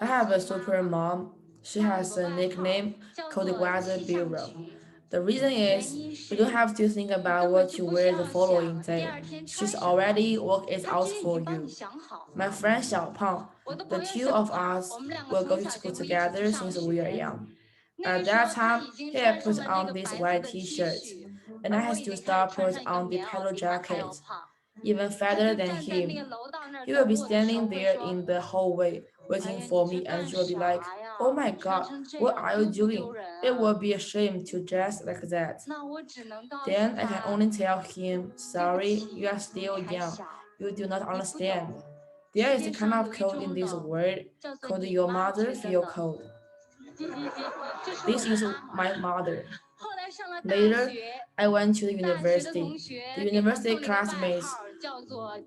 I have a super mom. She has a nickname called Weather Bureau. The reason is you don't have to think about what you wear the following day. She's already worked it out for you. My friend Xiaopang, the two of us will go to school together since we are young. At that time, he had put on this white t-shirt, and I had to start put on the polo jacket. Even fatter than him. He will be standing there in the hallway waiting for me, and she will be like, "Oh my god, what are you doing? It would be a shame to dress like that." Then I can only tell him, "Sorry, you are still young. You do not understand. There is a kind of code in this world called your mother feel code. This is my mother." Later, I went to the university. The university classmates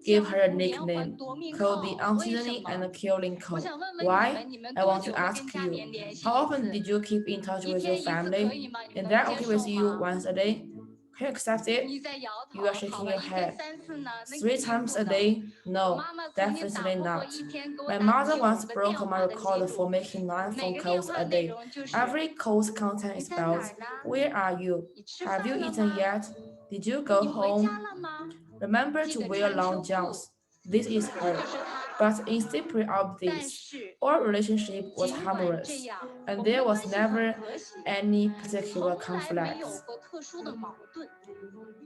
gave her a nickname called the Unseasoning and Killing Code. Why? I want to ask you. How often did you keep in touch with your family? Is that okay with you once a day? Can you accept it? You are shaking your head. 3 times a day? No, definitely not. My mother once broke my record for making 9 phone calls a day. Every call's content is about where are you? Have you eaten yet? Did you go home? Remember to wear long johns. This is her. But instead of this, our relationship was harmless, and there was never any particular conflicts.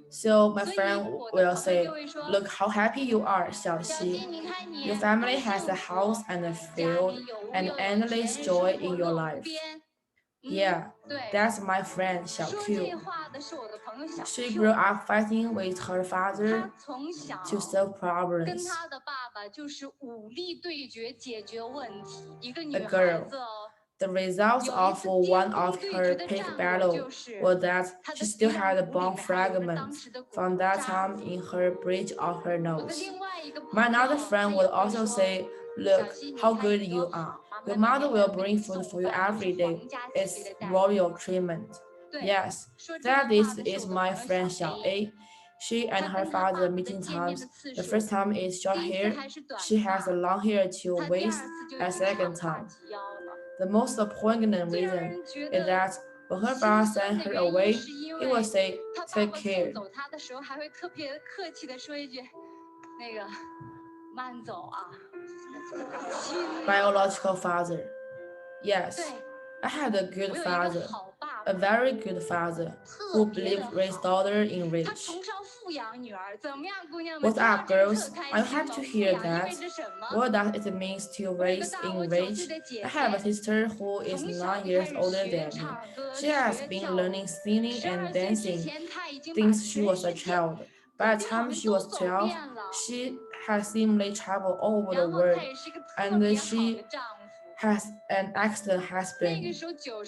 So my friend will say, "Look how happy you are, Xiaoxi. Your family has a house and a field and endless joy in your life." Yeah, that's my friend Xiaoqiu. She grew up fighting with her father to solve problems. A girl. The result of one of her pig battles was that she still had a bone fragment from that time in her bridge of her nose. My another friend would also say, "Look how good you are. Your mother will bring food for you every day. It's royal treatment." Yes, that is my friend Xiao A. She and her father meeting times. The first time is short hair. She has a long hair to waist a second time. The most poignant reason is that when her father sent her away, he would say, "Take care." Biological father. Yes, I had a good father, a very good father, who believed raise daughter in rich. What up, girls? I'm happy to hear that. What does it mean to raise in rich? I have a sister who is 9 years older than me. She has been learning singing and dancing since she was a child. By the time she was 12, she has seemingly traveled all over the world, and she has an excellent husband.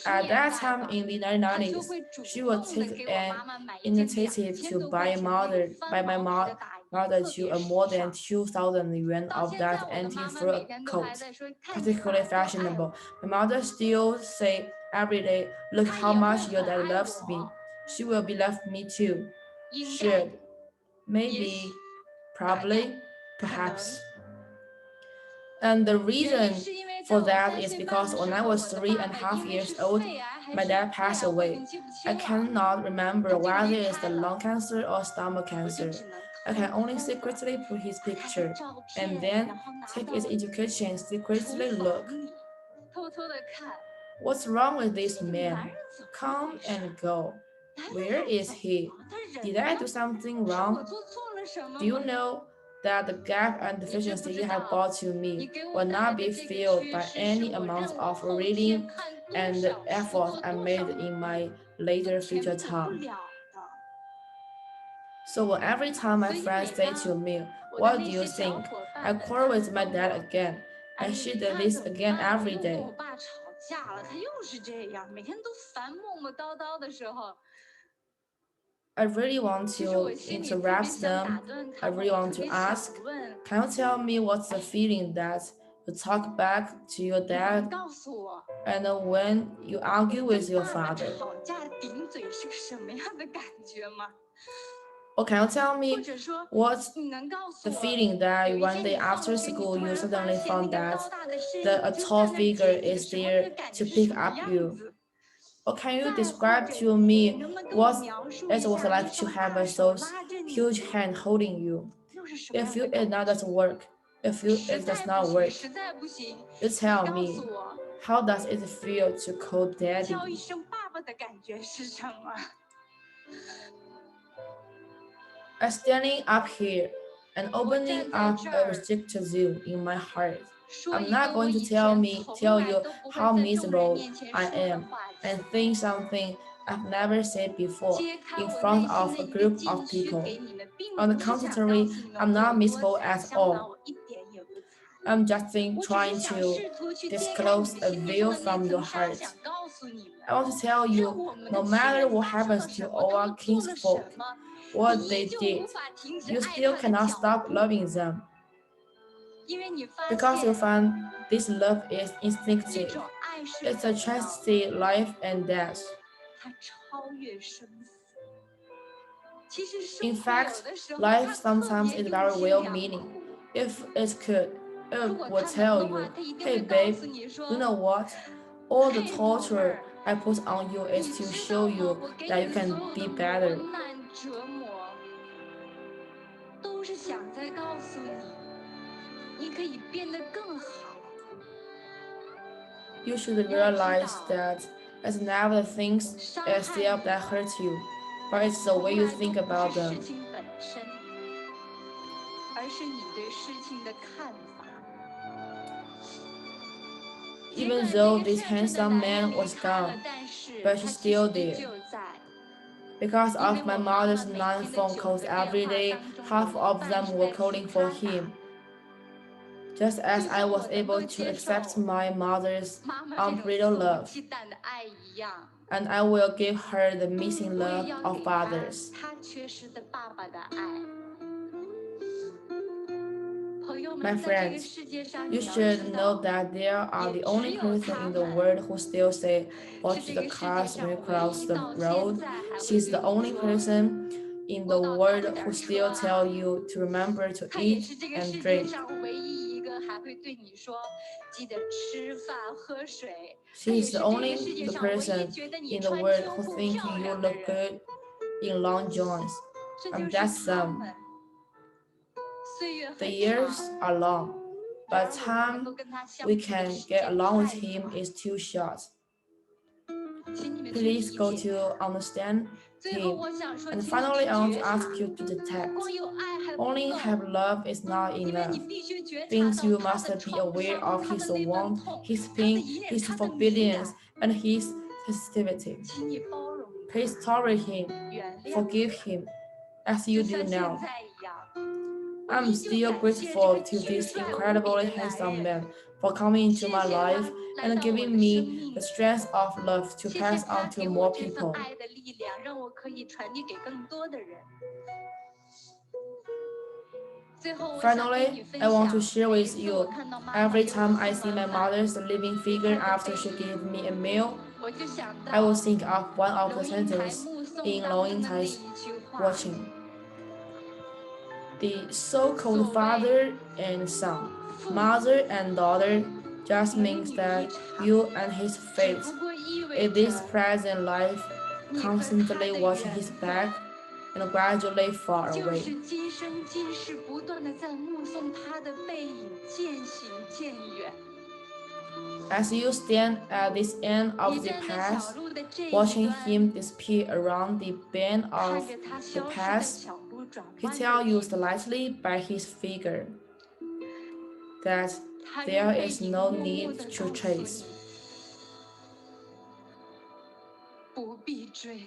At that time in the 1990s, she would take an initiative to buy my mother to a more than 2,000 yuan of that anti-fur coat, particularly fashionable. My mother still say every day, "Look how much your dad loves me." She will be love me too. Should, maybe, probably, perhaps. And the reason for that is because when I was 3.5 years old, my dad passed away. I cannot remember whether it's the lung cancer or stomach cancer. I can only secretly put his picture and then take his education secretly look. What's wrong with this man? Come and go. Where is he? Did I do something wrong? Do you know that the gap and deficiency you have brought to me will not be filled by any amount of reading and effort I made in my later future time? So every time my friends say to me, "What do you think?" I quarrel with my dad again, and she did this again every day. I really want to interrupt them. I really want to ask, "Can you tell me what's the feeling that you talk back to your dad and when you argue with your father?" Or can you tell me 或者说 what's 你能告 the 诉我，feeling that 有一 one 天 day 你放了 after 学，你 school 突 you 然发 suddenly 现那 found 个 that 高大的身影 a 就 tall 站在 figure 街里的 is 时候，那 there 个感 to 觉是 pick 什么 up 样 you? 子？Or can you 再或 describe 者，to 你 me 能不能跟我 what 描述 it 一 was 下，一 like to 双 have 大 a 手 so 拉着你， huge hand holding you? 又是什么 If 样 you 的 it 感 not 觉？ does work, if you 实 it does 在不 not 行， work, 实在不行， you 你 tell 告诉 me, 我， how does it feel to call 叫 daddy? 一声爸爸的感觉是什么？I'm standing up here and 我 opening 站在 up 这 a 儿， restricted zoo in my heart. 说 I'm 一 not 个我 going to 以前从 tell 来 you 都不会 how 在众人 miserable 面前 I 说的 am 话 and 题， think something I've never said before 揭开 in 我 front 内心 of 的 a 一个 group 禁 of 区 people. 给你们，并 On the 不是想告 contrary, 诉你们 I'm 我 not 有多 miserable 惨， at 相反 all. 我一点也不惨。 I'm just 我只是 trying 想 to 试图去揭开你 disclose 们 a 心里 veil 上的那 from your 层纱， heart. 想告诉你们， I want to tell 让 you, 我们 no 的亲 matter 人 what 发生了 happens 什 to 么，他 our 们做了 kinsfolk, 什么，你 what 依 they 旧 did, 无法停止 you 爱 still 他的 cannot 脚 stop 步， loving them 因为你发 because you 现 find this love is 这 instinctive. 种爱是 It's 怎 a 么样的， tragedy, life and death. 它超越生死。其实 In 生活有 fact, 的时候 life 它特 sometimes 别 is 用 very 心 well 良 meaning. 苦。 If it could, 如 it 果 would 他能 tell 的话， you, 他一定 hey 会告 babe, 诉你 you 说 know what? All the 嘿，宝贝 torture 儿， I put on you 你 is to 知 show 道吗？ you 我给 that 你 you 的所 can 有 be 的磨 better. 难折磨，都是想在告诉你，你可以变得更好。 You should 你要知 realize 道， that it's never the things 伤 itself 害 that 你 hurt you, but it's the 从 way you 来都 think 不 about 是 them. 事情本身，而是你对事情的看法。 尽 Even 管这 though 个 this 孝顺的 handsome 男人 man 离 was 开了， gone, 但是 but 他 she's 其实 still 依 there. 旧在。 Because 因为 of 我 my 妈妈 mother's 每 nine 天的 phone 9 calls 个电 every 话 day, 当中，有 half 一 of 半 them 是 were 在扶 calling for 她的。 him. Just as 就 I 像 was 我能够 able to 接 accept 受 my mother's 妈妈这种 unbridled 肆无 love, 忌惮的爱一样， and I will give her the missing 我也 love 要 of 给她 fathers. 她缺失的爸爸的爱。朋友 My 们，在这个 friends, 世界上， you 你要 should 知 know 道， that there are 也 the 只 only 有 person 他 in the 们 world who still say, 是 watch 这 the 个世界 cars 上 when you 唯 cross 一 the 到现 road. 在还会 She's 对 the 你 only 说 person in the 多到大 world 着 who 点车 still 啊。 tell you to remember to 他也 eat 是这个 and 世界 drink. 上唯一一个还会对你说记得吃饭喝水。他 She 也 is 是 the 这个 only 世界 the 上唯一 person 觉得你 in the 穿 world 秋 who 裤 think 漂 you 亮的 look 人。 good in long johns. 这就 And 是 that's 他 some. 们。岁月 The 很 years 长， are long, 然 but 而我们能够 time 跟他相 we 处的 can 时 get 间 along with 太 him 短。 is too short. 请你们去 Please 理 go 解。 to understand 最后 him. 我想说， And 请你 finally, 去 I want 觉 to 察， ask you to detect. 光有爱还不 Only 够， have love is not 因为你 enough. 必须觉察 Things 到 you 他 must 的 be 创 aware 伤， of 他 his 的那份 want, 痛， his 他的 pain, 隐忍， his 他的敏 forbiddance, 感。 and his sensitivity. 请你包容他， Please tolerate him, 原谅 forgive 他， him, as 就 you do 像现 now. 在一样。我 I'm 依旧 still 感谢这 grateful 个 to 巨 this 帅无比 incredibly 的男 handsome 人， man for coming into 谢 my 谢他 life 来 and 到我 giving 的生 me 命 the 里， strength of love to 谢谢 pass 他 on to 给我 more 这份 people. 爱的力量，让我可以传递给更多的人。最后，我想跟你 Finally, 分 I want to 享， share 每一 with 次我 you 看到妈妈 every 给我 time I 送 see my 完饭， mother's living 离 figure 开的 after 背 she 影， gave me a meal, 我就想 I will 到 think of one of the 龙应台 sentences 目送 in 当 Long 中的那 Tai's 一句话： watching. The so-called 所谓 father and son, 父子 mother and daughter just 母 means 女 that 一场， you and his 只 fate 不过意味 in this 着 present life 你和他 constantly 的 watching 缘 his 分， back and gradually far 就 away. 是今生今世不断的在目送他的背影渐行渐远。 As you stand at this end 你 of the 站在 path, 小路的这一 watching 端， him disappear around the bend 看 of 着他 the 消失在 path, 小路转 he 弯的 tells you 地方， slightly by his figure that 他 there 用背 is 影 no 默默 need 地 to 告诉 chase. 你，不必追。